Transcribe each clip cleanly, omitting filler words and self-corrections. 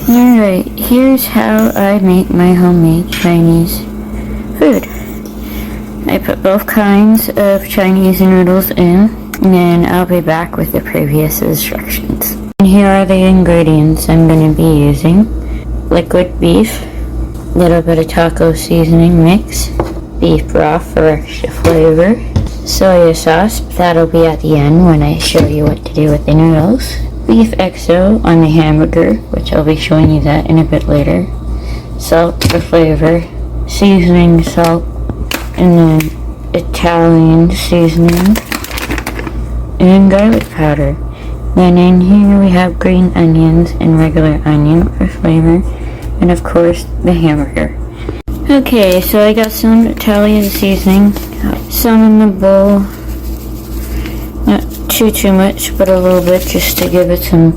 Alright, here's how I make my homemade Chinese food. I put both kinds of Chinese noodles in, and then I'll be back with the previous instructions. And here are the ingredients I'm going to be using. Liquid beef, a little bit of taco seasoning mix, beef broth for extra flavor, soy sauce, that'll be at the end when I show you what to do with the noodles, beef xoxo on the hamburger, which I'll be showing you that in a bit later, salt for flavor, seasoning salt, and then Italian seasoning, and garlic powder. Then in here we have green onions and regular onion for flavor, and of course the hamburger. Okay, so I got some Italian seasoning, some in the bowl, not too much, but a little bit just to give it some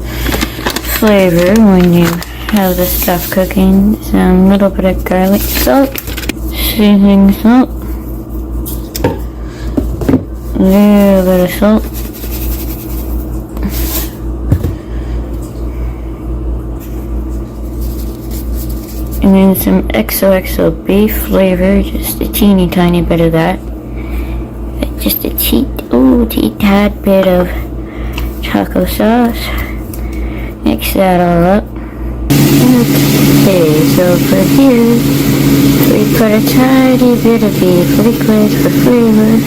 flavor when you have the stuff cooking. Some little bit of garlic salt, seasoning salt, a little bit of salt, and then some xoxo beef flavor, just a teeny tiny bit of that, just a teeny tad bit of taco sauce. Mix that all up. Okay, so for here we put a tiny bit of beef liquid for flavor,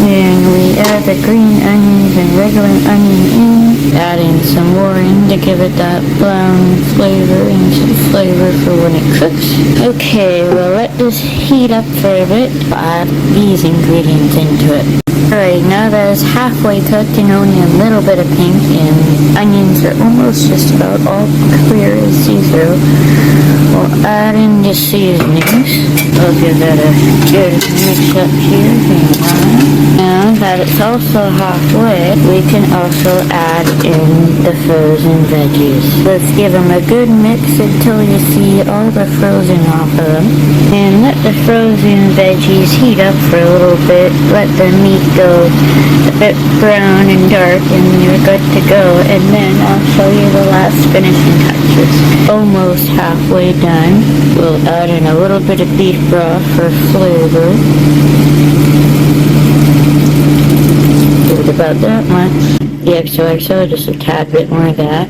and we add the green onions and regular onion in, adding some more in to give it that brown flavor and some flavor for when it cooks. Okay, we'll let this heat up for a bit. Add these ingredients into it. Alright, now that it's halfway cooked and only a little bit of pink and onions are almost just about all clear as see-through, we'll add in the seasonings. We'll give that a good mix up here. Now that it's also halfway, we can also add in the frozen veggies. Let's give them a good mix until you see all the frozen off of them. And let the frozen veggies heat up for a little bit. Let the meat go a bit brown and dark, and you're good to go. And then I'll show you the last finishing touches. Almost halfway done. We'll add in a little bit of beef broth for flavor. Give it about that much. The xoxo, just a tad bit more of that.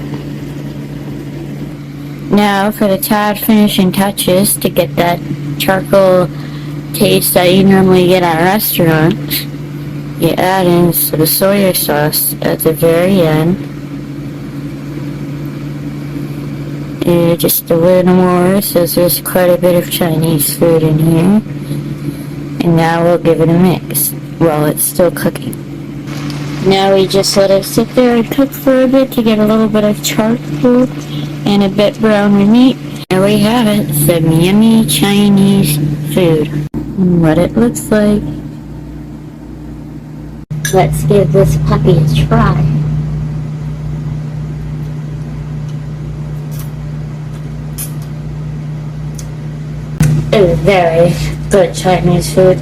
Now for the tad finishing touches to get that charcoal taste that you normally get at restaurants, you add in some soy sauce at the very end. Just a little more, so there's quite a bit of Chinese food in here. And now we'll give it a mix while it's still cooking. Now we just let it sit there and cook for a bit to get a little bit of charcoal and a bit browner meat. There we have it, some yummy Chinese food. And what it looks like. Let's give this puppy a try. It's very good Chinese food.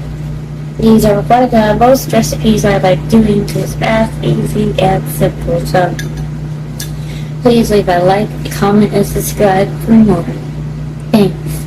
These are one of the most recipes I like doing because it's fast, easy, and simple. So please leave a like, comment, and subscribe for more. Thanks.